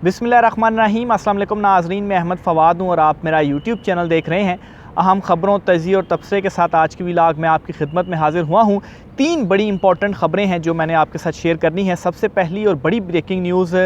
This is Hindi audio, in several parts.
बिस्मिल्लाहिर्रहमानिर्रहीम। अस्सलाम वालेकुम नाज़रीन, मैं अहमद फ़वाद हूँ और आप मेरा यूट्यूब चैनल देख रहे हैं। अहम ख़बरों, तज़िये और तबसरे के साथ आज की व्लॉग में आपकी खिदमत में हाज़िर हुआ हूँ। 3 बड़ी इंपॉर्टेंट ख़बरें हैं जो मैंने आपके साथ शेयर करनी है। सबसे पहली और बड़ी ब्रेकिंग न्यूज़,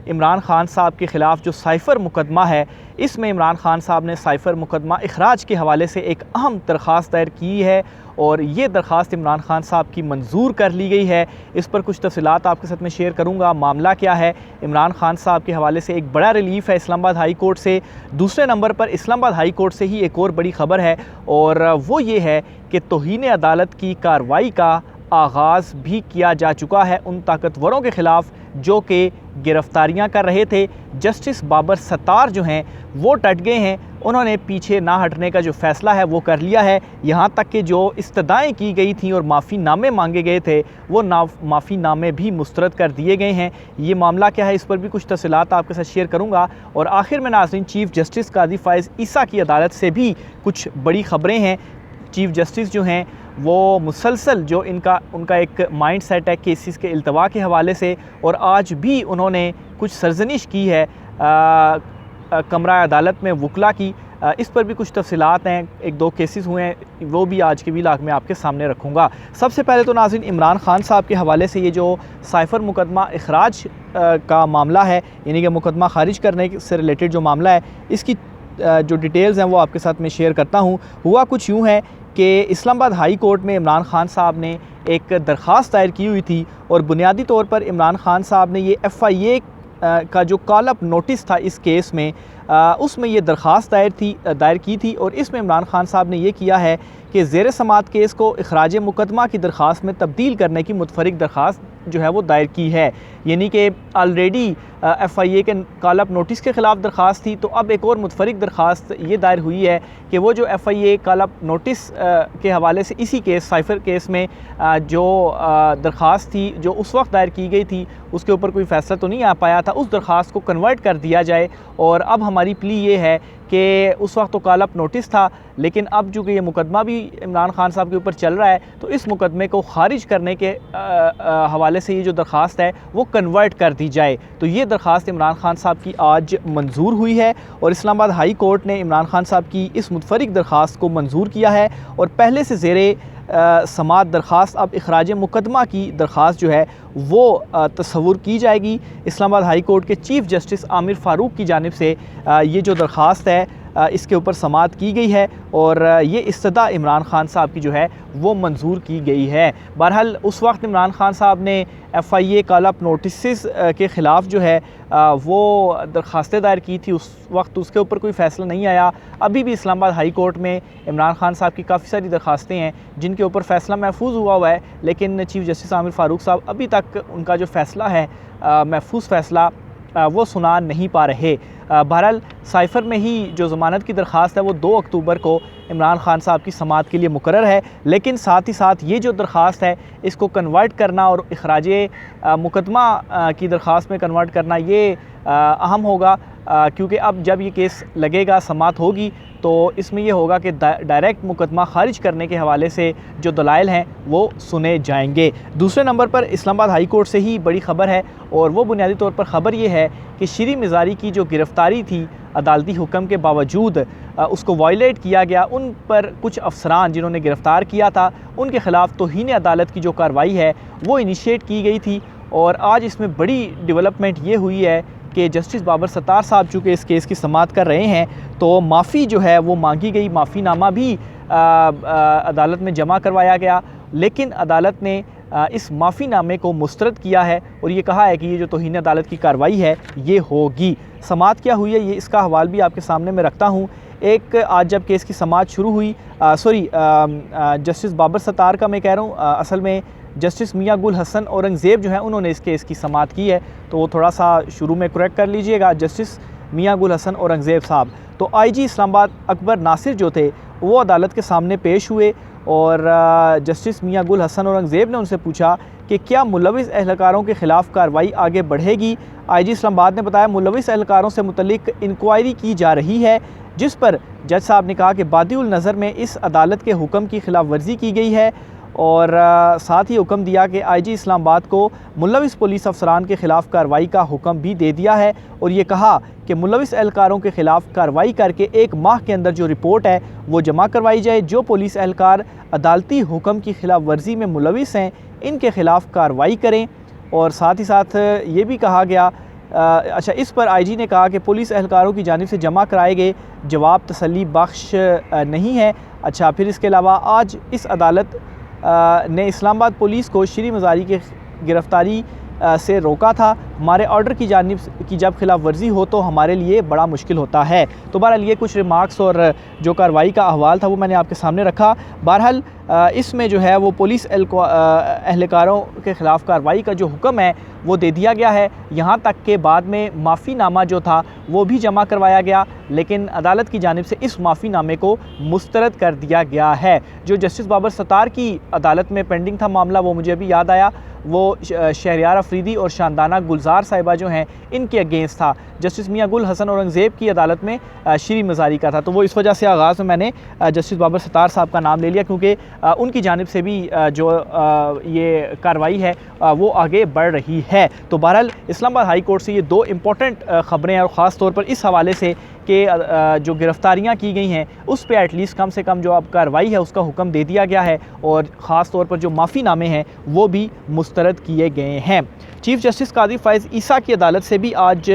इमरान खान साहब के ख़िलाफ़ जो साइफ़र मुकदमा है, इसमें इमरान खान साहब ने साइफ़र मुकदमा इखराज के हवाले से एक अहम दरख्वास्त दायर की है और ये दरख्वास्त इमरान खान साहब की मंजूर कर ली गई है। इस पर कुछ तफ़सीलात आपके साथ में शेयर करूँगा। मामला क्या है, इमरान खान साहब के हवाले से एक बड़ा रिलीफ़ है इस्लामाबाद हाई कोर्ट से। दूसरे नंबर पर इस्लामाबाद हाई कोर्ट से ही एक और बड़ी ख़बर है और वो ये है कि तौहीन अदालत की कार्रवाई का आगाज़ भी किया जा चुका है उन ताकतवरों के ख़िलाफ़ जो कि गिरफ़्तारियाँ कर रहे थे। जस्टिस बाबर सत्तार जो हैं वो डट गए हैं, उन्होंने पीछे ना हटने का जो फ़ैसला है वो कर लिया है। यहाँ तक कि जो इस्तदाएँ की गई थी और माफ़ीनामे मांगे गए थे वो माफ़ीनामे भी मुस्तरद कर दिए गए हैं। ये मामला क्या है, इस पर भी कुछ तफ़सीलात आपके साथ शेयर करूँगा। और आखिर में नाज़रीन, चीफ़ जस्टिस काज़ी फ़ाइज़ ईसा की अदालत से भी कुछ बड़ी ख़बरें हैं। चीफ़ जस्टिस जो हैं वो मुसलसल जो उनका एक माइंड सेट है केसेस के इल्तवा के हवाले से, और आज भी उन्होंने कुछ सरजनिश की है कमरा अदालत में वकला की। इस पर भी कुछ तफ़सीलात हैं, 1-2 केसेस हुए हैं, वो भी आज के व्लॉग में आपके सामने रखूँगा। सबसे पहले तो नाज़रीन, इमरान खान साहब के हवाले से ये जो साइफ़र मुकदमा इखराज का मामला है, यानी कि मुकदमा ख़ारिज करने से रिलेटेड जो मामला है, इसकी जो डिटेल्स हैं वो आपके साथ में शेयर करता हूँ। हुआ कुछ यूँ है कि इस्लामाबाद हाई कोर्ट में इमरान खान साहब ने एक दरख्वास्त दायर की हुई थी और बुनियादी तौर पर इमरान खान साहब ने ये FIA का जो कॉल अप नोटिस था इस केस में, उसमें ये दरख्वास्त दायर की थी और इसमें इमरान खान साहब ने ये किया है कि ज़ेर समात केस को इखराज मुकदमा की दरख्वास्त में तब्दील करने की मुतफरिक दरख्वास्त जो है वो दायर की है। यानी कि ऑलरेडी FIA के कॉल अप नोटिस के ख़िलाफ़ दरख्वास्त थी, तो अब एक और मुतफरिक दरख्वास्त ये दायर हुई है कि वो जो FIA कॉल अप नोटिस के हवाले से इसी केस साइफ़र केस में जो दरख्वास्त थी जो उस वक्त दायर की गई थी उसके ऊपर कोई फ़ैसला तो नहीं आ पाया था, उस दरख्वास्त को कन्वर्ट कर दिया जाए। और अब हमारी प्ली ये है कि उस वक्त तो कॉल अप नोटिस था, लेकिन अब चूँकि ये मुकदमा भी इमरान खान साहब के ऊपर चल रहा है, तो इस मुकदमे को ख़ारिज करने के हवाले से ये जो दरख्वास्त है वो कन्वर्ट कर दी जाए। तो ये दरख्वास्त इमरान खान साहब की आज मंजूर हुई है और इस्लामाबाद हाई कोर्ट ने इमरान खान साहब की इस मुतफरिक दरख्वास्त को मंजूर किया है और पहले से ज़ेरे समात दरख्वास्त अब इखराज मुकदमा की दरख्वास्त जो है वो तस्वुर की जाएगी। इस्लामाबाद हाई कोर्ट के चीफ़ जस्टिस आमिर फ़ारूक की जानिब से ये जो दरख्वास्त है इसके ऊपर समात की गई है और ये इस्तदा इमरान खान साहब की जो है वो मंजूर की गई है। बहरहाल उस वक्त इमरान खान साहब ने FIA कॉल अप नोटिस के ख़िलाफ़ जो है वो दरख्वास्तें दायर की थी, उस वक्त उसके ऊपर कोई फ़ैसला नहीं आया। अभी भी इस्लामाबाद हाई कोर्ट में इमरान खान साहब की काफ़ी सारी दरख्वास्तें हैं जिनके ऊपर फ़ैसला महफूज हुआ है, लेकिन चीफ़ जस्टिस आमिर फ़ारूक साहब अभी तक उनका जो फ़ैसला है महफूज फ़ैसला वो सुना नहीं पा रहे। बहरहाल साइफ़र में ही जो ज़मानत की दरख्वास्त है वो 2 अक्टूबर को इमरान खान साहब की समाअत के लिए मुकर्रर है, लेकिन साथ ही साथ ये जो दरख्वास्त है इसको कन्वर्ट करना और इखराज मुकदमा की दरख्वास्त में कन्वर्ट करना ये अहम होगा, क्योंकि अब जब ये केस लगेगा, समाअत होगी, तो इसमें यह होगा कि डायरेक्ट मुकदमा ख़ारिज करने के हवाले से जो दलाइल हैं वो सुने जाएंगे। दूसरे नंबर पर इस्लामाबाद हाई कोर्ट से ही बड़ी ख़बर है और वो बुनियादी तौर पर ख़बर ये है कि श्री मिज़ारी की जो गिरफ़्तारी थी अदालती हुक्म के बावजूद उसको वायलेट किया गया। उन पर कुछ अफसरान जिन्होंने गिरफ़्तार किया था उनके ख़िलाफ़ तौहीन अदालत की जो कार्रवाई है वो इनिशिएट की गई थी और आज इसमें बड़ी डेवलपमेंट ये हुई है कि जस्टिस बाबर सत्तार साहब चूँकि इस केस की समाअत कर रहे हैं तो माफ़ी जो है वो मांगी गई, माफ़ीनामा भी अदालत में जमा करवाया गया, लेकिन अदालत ने इस माफ़ीनामे को मुस्तरद किया है और ये कहा है कि ये जो तौहीन अदालत की कार्रवाई है ये होगी। समाअत क्या हुई है ये इसका हवाल भी आपके सामने मैं रखता हूँ। एक आज जब केस की समाअत शुरू हुई, जस्टिस बाबर सत्तार का मैं कह रहा हूँ, असल में जस्टिस मियां गुल हसन औरंगज़ेब जो है उन्होंने इस केस की समाअत की है, तो वो थोड़ा सा शुरू में करेक्ट कर लीजिएगा, जस्टिस मियां गुल हसन औरंगज़ेब साहब। तो IG इस्लामाबाद अकबर नासिर जो थे वो अदालत के सामने पेश हुए और जस्टिस मियां गुल हसन औरंगज़ेब ने उनसे पूछा कि क्या मुलविस एहलकारों के ख़िलाफ़ कार्रवाई आगे बढ़ेगी। IG इस्लामाबाद ने बताया मुलविस एहलकारों से मुतल्लिक इंक्वायरी की जा रही है, जिस पर जज साहब ने कहा कि बादिउल नज़र में इस अदालत के हुक्म की खिलाफ वर्जी की गई है और साथ ही हुक्म दिया कि IG इस्लामाबाद को मुलविस पुलिस अफसरान के ख़िलाफ़ कार्रवाई का हुक्म भी दे दिया है और ये कहा कि मुलविस एहलकारों के ख़िलाफ़ कार्रवाई करके 1 माह के अंदर जो रिपोर्ट है वो जमा करवाई जाए। जो पुलिस एहलकार अदालती हुक्म की खिलाफ वर्जी में मुलविस हैं इनके ख़िलाफ़ कार्रवाई करें। और साथ ही साथ ये भी कहा गया अच्छा, इस पर IG ने कहा कि पुलिस एहलकारों की जानिब से जमा कराए गए जवाब तसल्ली बख्श नहीं है। अच्छा, फिर इसके अलावा आज इस अदालत ने इस्लामाबाद पुलिस को श्री मज़ारी की गिरफ़्तारी से रोका था। हमारे ऑर्डर की जानिब की जब खिलाफ वर्जी हो तो हमारे लिए बड़ा मुश्किल होता है। तो बहरहाल ये कुछ रिमार्क्स और जो कार्रवाई का अहवाल था वो मैंने आपके सामने रखा। बहरहाल इसमें जो है वो पुलिस एहलकारों के ख़िलाफ़ कार्रवाई का जो हुक्म है वो दे दिया गया है। यहाँ तक के बाद में माफ़ीनामा जो था वो भी जमा करवाया गया, लेकिन अदालत की जानिब से इस माफ़ीनामे को मुस्तरद कर दिया गया है। जो जस्टिस बाबर सत्तार की अदालत में पेंडिंग था मामला, वो मुझे अभी याद आया, वो शहरियार अफरीदी और शानदाना गुलजार साहिबा जो हैं इनके अगेंस्ट था। जस्टिस मियां गुल हसन औरंगज़ेब की अदालत में श्री मज़ारी का था। तो वो इस वजह से आगाज़ में मैंने जस्टिस बाबर सत्तार साहब का नाम ले लिया, क्योंकि उनकी जानिब से भी जो ये कार्रवाई है वो आगे बढ़ रही है। तो बहरहाल इस्लामाबाद हाई कोर्ट से ये 2 इम्पॉर्टेंट ख़बरें हैं और ख़ास तौर पर इस हवाले से कि जो गिरफ़्तारियाँ की गई हैं उस पर एटलीस्ट कम से कम जो अब कार्रवाई है उसका हुक्म दे दिया गया है और ख़ास तौर पर जो माफ़ीनामे हैं वो भी मुस्तरद किए गए हैं। चीफ़ जस्टिस काजी फ़ैज़ ईसा की अदालत से भी आज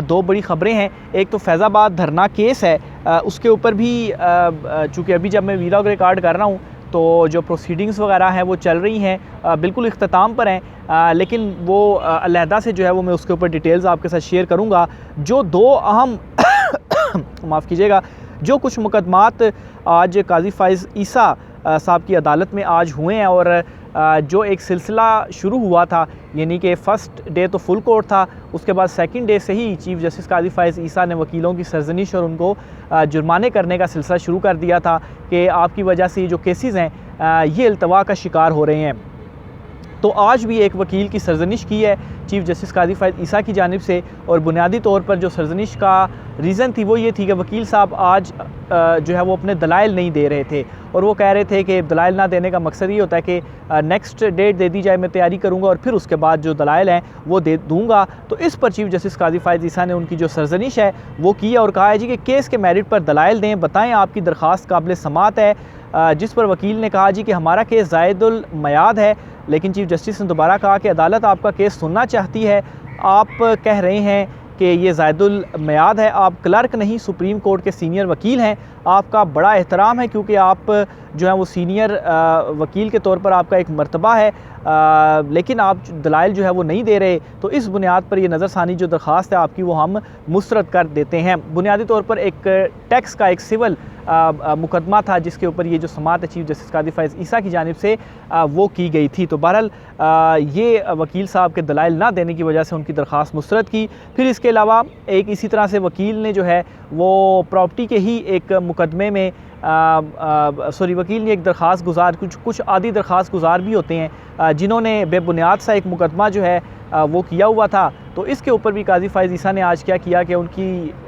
2 बड़ी ख़बरें हैं। एक तो फैज़ाबाद धरना केस है, उसके ऊपर भी चूँकि अभी जब मैं वीलॉग रिकॉर्ड कर रहा हूँ तो जो प्रोसीडिंग्स वगैरह हैं वो चल रही हैं, बिल्कुल इख्तिताम पर हैं, लेकिन वो अलहदा से जो है वो मैं उसके ऊपर डिटेल्स आपके साथ शेयर करूँगा। जो 2 अहम माफ़ कीजिएगा, जो कुछ मुकदमात आज काजी फ़ैज़ ईसा साहब की अदालत में आज हुए हैं और जो एक सिलसिला शुरू हुआ था, यानी कि फ़र्स्ट डे तो फुल कोर्ट था, उसके बाद सेकंड डे से ही चीफ़ जस्टिस काजी फ़ैज़ ईसा ने वकीलों की सरजनिश और उनको जुर्माने करने का सिलसिला शुरू कर दिया था कि आपकी वजह से जो केसेस हैं ये अल्तवा का शिकार हो रहे हैं। तो आज भी एक वकील की सरजनिश की है चीफ़ जस्टिस काजी फ़ैज़ ईसा की जानिब से, और बुनियादी तौर पर जो सरजनिश का रीज़न थी वो ये थी कि वकील साहब आज जो है वो अपने दलाइल नहीं दे रहे थे और वो कह रहे थे कि दलाइल ना देने का मकसद ये होता है कि नेक्स्ट डेट दे दी जाए, मैं तैयारी करूँगा और फिर उसके बाद जो दलाइल हैं वो दे दूँगा। तो इस पर चीफ़ जस्टिस काजी फ़ैज़ ईसा ने उनकी जो सरजनिश है वो की है और कहा है जी कि केस के मेरिट पर दलाइल दें, बताएँ आपकी दरख्वास्त काबिल समात है। जिस पर वकील ने कहा जी कि हमारा केस ज़ायदुल मयाद है, लेकिन चीफ़ जस्टिस ने दोबारा कहा कि अदालत आपका केस सुनना चाहती है, आप कह रहे हैं कि ये ज़ायदुल मयाद है, आप क्लर्क नहीं सुप्रीम कोर्ट के सीनियर वकील हैं, आपका बड़ा एहतराम है क्योंकि आप जो है वो सीनियर वकील के तौर पर आपका एक मर्तबा है, लेकिन आप दलाइल जो है वो नहीं दे रहे, तो इस बुनियाद पर ये नज़रसानी जो दरख्वास्त है आपकी वो हम मुस्तरद कर देते हैं। बुनियादी तौर पर एक टैक्स का एक सिविल मुकदमा था जिसके ऊपर ये जो समात है चीफ़ जस्टिस काजी फ़ैज़ ईसा की जानिब से वो की गई थी। तो बहरहाल ये वकील साहब के दलाइल ना देने की वजह से उनकी दरख्वास्त मुस्तरद की। फिर इसके अलावा एक इसी तरह से वकील ने जो है वो प्रॉपर्टी के ही एक मुकदमे में वकील ने एक दरख्वास्त गुजार, कुछ आदि दरख्वास्त गुजार भी होते हैं जिन्होंने बेबुनियाद सा एक मुकदमा जो है वो किया हुआ था। तो इसके ऊपर भी काजी फ़ैज़ ईसा ने आज क्या किया कि उनकी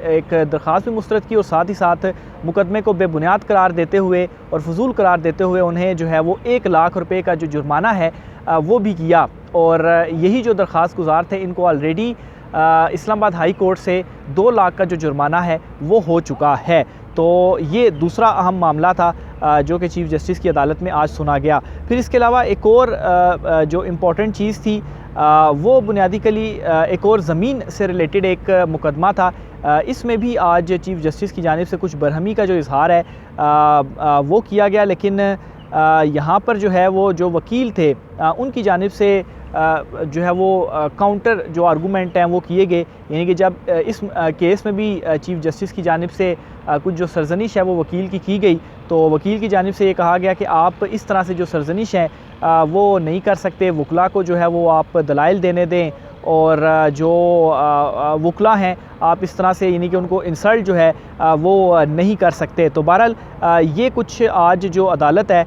एक दरख्वास्त भी मुस्तरद की और साथ ही साथ मुकदमे को बेबुनियाद करार देते हुए और फजूल करार देते हुए उन्हें जो है वो 1 लाख रुपये का जो जुर्माना है वो भी किया। और यही जो दरख्वास्त गुजार थे इनको ऑलरेडी इस्लामाबाद हाई कोर्ट से 2 लाख का जो जुर्माना है वो हो चुका है। तो ये दूसरा अहम मामला था जो कि चीफ़ जस्टिस की अदालत में आज सुना गया। फिर इसके अलावा एक और जो इम्पॉर्टेंट चीज़ थी वो बुनियादी एक और ज़मीन से रिलेटेड एक मुकदमा था। इसमें भी आज चीफ़ जस्टिस की जानिब से कुछ बरहमी का जो इजहार है वो किया गया, लेकिन यहाँ पर जो है वो जो वकील थे उनकी जानिब से जो है वो काउंटर जो आर्गूमेंट हैं वो किए गए, यानी कि जब इस केस में भी चीफ़ जस्टिस की जानिब से कुछ जो सरजनिश है वो वकील की गई, तो वकील की जानिब से ये कहा गया कि आप इस तरह से जो सरजनिश है वो नहीं कर सकते, वकला को जो है वो आप दलाइल देने दें और जो वकला हैं आप इस तरह से यानी कि उनको इंसल्ट जो है वो नहीं कर सकते। तो बहरहाल ये कुछ आज जो अदालत है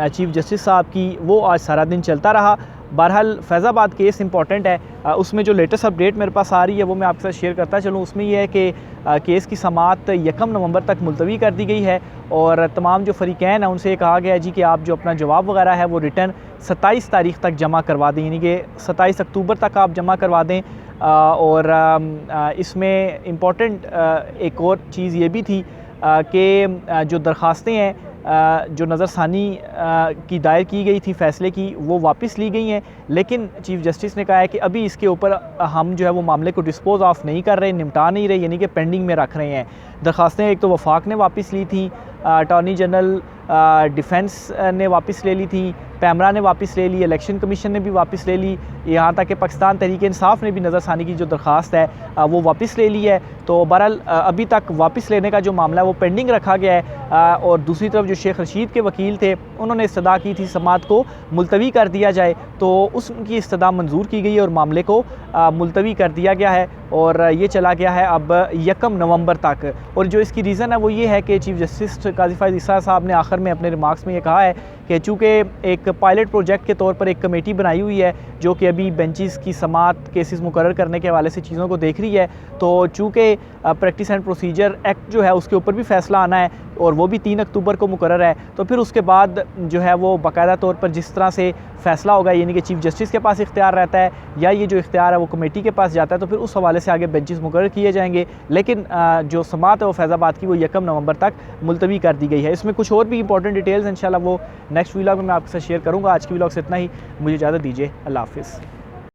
चीफ़ जस्टिस साहब की वो आज सारा दिन चलता रहा बहरहाल फैज़ाबाद केस इंपॉर्टेंट है, उसमें जो लेटेस्ट अपडेट मेरे पास आ रही है वो मैं आपके साथ शेयर करता चलूँ। उसमें यह है कि केस की समाअत 1 नवंबर तक मुलतवी कर दी गई है और तमाम जो फ़रीक़ैन हैं उनसे कहा गया है जी कि आप जो अपना जवाब वगैरह है वो रिटर्न 27 तारीख़ तक जमा करवा दें, यानी कि 27 अक्टूबर तक आप जमा करवा दें। और इसमें इम्पॉर्टेंट एक और चीज़ ये भी थी कि जो दरख्वास्तें हैं जो नज़रसानी की दायर की गई थी फ़ैसले की, वो वापस ली गई हैं, लेकिन चीफ़ जस्टिस ने कहा है कि अभी इसके ऊपर हम जो है वो मामले को डिस्पोज़ ऑफ नहीं कर रहे, निपटा नहीं रहे, यानी कि पेंडिंग में रख रहे हैं। दरख्वास्तें एक तो वफाक ने वापस ली थी, अटॉर्नी जनरल डिफेंस ने वापस ले ली थी, पैमरा ने वापस ले ली, इलेक्शन कमीशन ने भी वापस ले ली, यहाँ तक कि पाकिस्तान तहरीक इंसाफ ने भी नज़रसानी की जो दरख्वास्त है वो वापस ले ली है। तो बहरहाल अभी तक वापस लेने का जो मामला है वो पेंडिंग रखा गया है। और दूसरी तरफ जो शेख रशीद के वकील थे उन्होंने इस्तदा की थी समाअत को मुलतवी कर दिया जाए, तो उसकी इस्तदा मंजूर की गई है और मामले को मुलतवी कर दिया गया है और ये चला गया है अब 1 नवंबर तक। और जो इसकी रीज़न है वो ये है कि चीफ़ जस्टिस काज़ी फ़ाइज़ ईसा साहब ने आखिर में अपने रिमार्क्स में ये कहा है कि चूँकि एक पायलट प्रोजेक्ट के तौर पर एक कमेटी बनाई हुई है जो कि अभी बेंचेस की समाअत केसेस मुकर्रर करने के हवाले से चीज़ों को देख रही है, तो चूँकि प्रैक्टिस एंड प्रोसीजर एक्ट जो है उसके ऊपर भी फ़ैसला आना है और वो भी 3 अक्टूबर को मुकर्रर है, तो फिर उसके बाद जो है वो बाकायदा तौर पर जिस तरह से फ़ैसला होगा, यानी कि चीफ़ जस्टिस के पास इख्तियार रहता है या ये जो इख्तियार है वो कमेटी के पास जाता है, तो फिर उस हवाले से आगे बेंचेस मुकर्रर किए जाएंगे। लेकिन जो समाअत है वो फैज़ाबाद की वो 1 नवंबर तक मुलतवी कर दी गई है। इसमें कुछ और भी इंपॉर्टेंट डिटेल्स इंशाल्लाह वो नेक्स्ट व्लॉग में मैं आपके साथ शेयर करूँगा। आज की व्लॉग से इतना ही, मुझे इजाज़त दीजिए, अल्लाह हाफ़िज़।